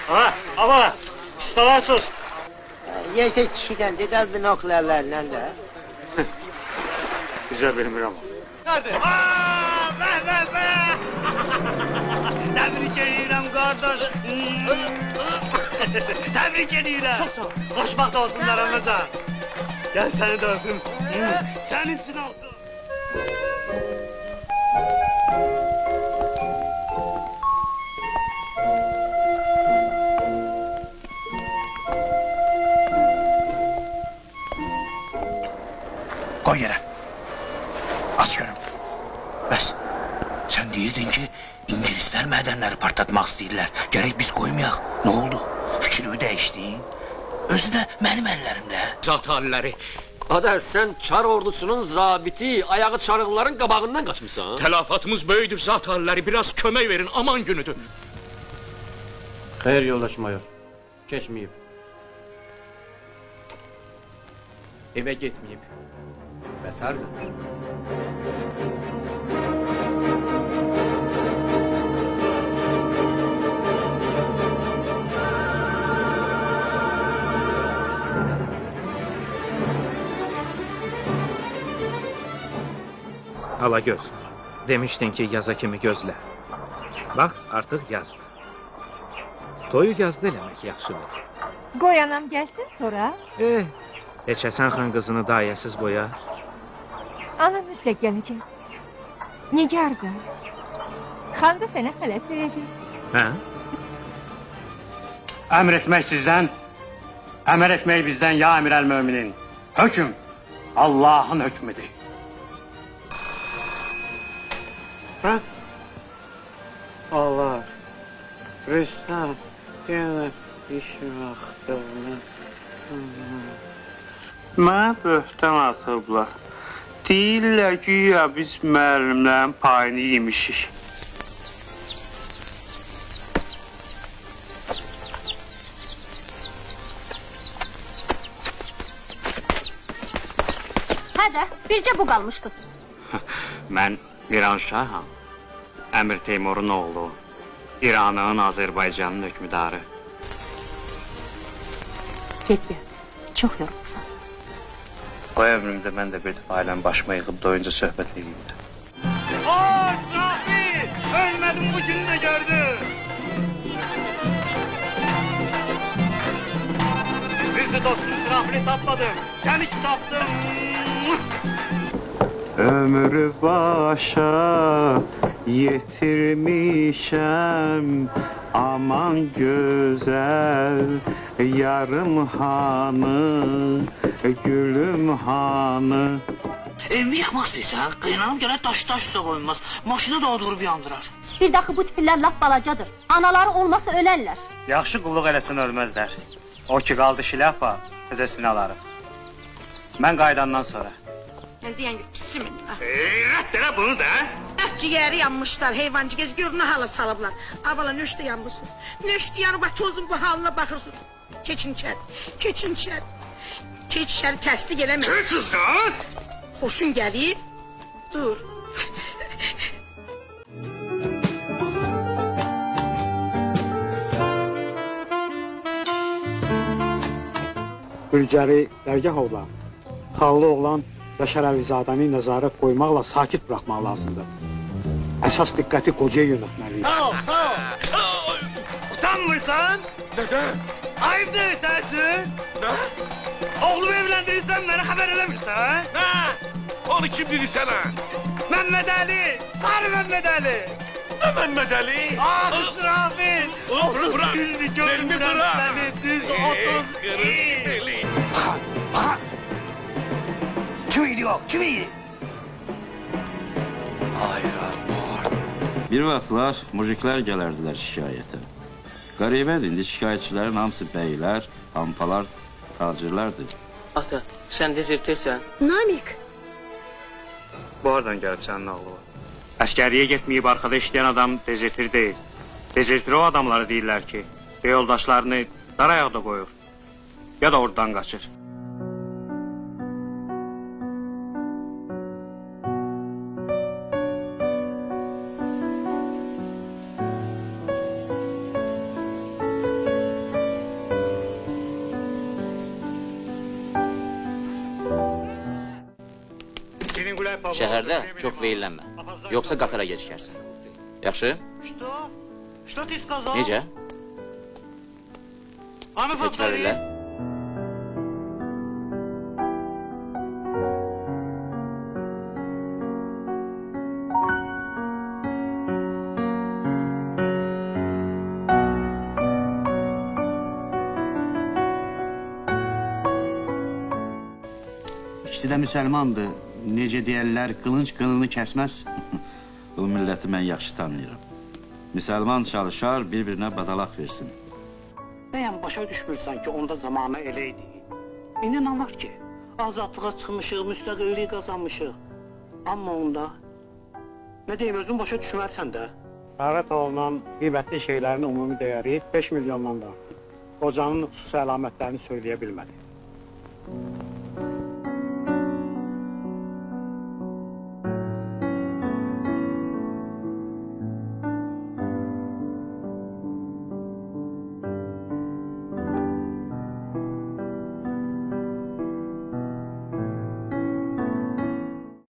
Ha, ama salarsız. Erkek kişiden de az binoklarlarla da. Güzel benim ama. Nerede? Be! Tebrik ederim kardeş. Tebrik ederim. Çok sağ ol. Hoşbaht olsunlar anacan. Gel seni de öpüm. Senin için olsun. Koy yere. Aç görüm. Bəs, sen deyirdin ki İngilizler mədenleri partlatmak istəyirlər. Gerek biz koymayak. Ne oldu? Fikrimi değiştin. Özü de benim ellerimde. Zat haliləri. Ada sen Çar ordusunun zabiti, ayağı çarıkların qabağından kaçmışsın. Telafatımız böyüdür zat haliləri. Biraz kömək verin, aman günüdür. Xeyr yoldaş mayor. Keçməyib. Eve gitmeyip. Bəs hardadır? Alagöz, demiştin ki yaza kimi gözle. Bak artık yaz. Toyu yazdı eləmək yaxşıdır. Qoy anam gelsin sonra. Heç Həsən xan qızını dayəsiz qoyar. Ana mütləq gələcək. Nigar da. Xan da sənə xələt verəcək. Hə? Əmr etmək sizdən, əmr etmək bizdən ya əmir əl-müminin. Hökm Allah'ın hökmüdür. Ha? Allah. Rüstem. Yine iş vaxtını. Mənə böhtən atıblar. Deyirlər ki, ya biz müəllimlərin payını yemişik. Hadi, bircə bu qalmışdı. Mən Miranşaham. Əmir Teymurun oğlu. İranın, Azərbaycanın hökmüdarı. Get gel, çox yorulsan. O əmrimdə mən də bir dəfə ailəm başıma yığıb doyunca söhbət edeyim. Hoş Rafi! Ölmedim bu günü de gördüm. Bizi dostumuz Rafi'ni tapladım. Seni taptım. Ömrü başa yetirmişem. Aman güzel yarım hanı, gülüm hanı. Evimi yıkmak istəyirsən, qaynanam gələ daş soğuymaz. Maşını da durub yandırar. Bir daxı bu tiplər laf balacadır. Anaları olmasa ölərlər. Yaxşı qulluq eləsin ölməzlər. O ki qaldı şiləfa, ödəsini alarıq. Mən qaydandan sonra. Deyən pisim. Rədd elə bunu da. Ciğeri yanmışlar, heyvancı gez görünə hala salıblar. Avala nöşdə yanmışsınız. Nöşdə yanı bak tozun bu halına baxırsınız. Keçin içəri, keçin içəri. Keç içəri tərslik eləmə. Keçiz da. Hoşun gəlir. Dur. Gülcəri dərgah oğlan, xallı oğlan Yaşar Əlvizadəni nəzarət qoymaqla sakit bırakmaq lazımdır. Əsas diqqəti qocaya yönətməliyik. Sağ ol. Utanmırsan? Neden? Ayıbdır sen için. Ne? Oğlumu evlendirirsen bana haber eləmirsən? Ne? Onu kim dedi sana? Mehmet Ali, Sarı Mehmet Ali. Ne Mehmet Ali? Ah İsrafil. Oğlum bırak. Güldü Elini görmürəm bırak. seni düz 30 il. Kim ediyor? Kim ediyor? Bir vaxtlar mujiklər gələrdilər şikayətə. Qəribədir, indi şikayətçilərin hamısı bəylər, hampalar, tacirlərdir. Ata, sen dezertirsen. Namik, Bu hardan gəlib sənin ağlıma? Əskəriyə getməyib arkada işləyən adam dezertir deyil. Dezertir o adamları deyirlər ki, yoldaşlarını dar ayaqda qoyur. Ya da oradan qaçır. Şəhərdə çox veyillənmə. Yoxsa qatara gecikərsən. Yaxşı? Что ты сказал? Necə? А ну Təkrar elə. İkisi də müsəlmandır. Necə deyərlər, qılınc qınını kəsməz. Bu milləti mən yaxşı tanıyıram. Müsəlman çalışar, bir-birinə badalaq versin. Bəyəm başa düşmürsən ki, onda zamanı elə idi. İndi nə var ki? Azadlığa çıxmışıq, müstəqillik qazanmışıq. Amma onda, nə deyim, özün başa düşmərsən də. Qərət olunan qiymətli şeylərin ümumi dəyəri 5 milyondan da. Qocanın xüsusi əlamətlərini söyləyə bilmədi.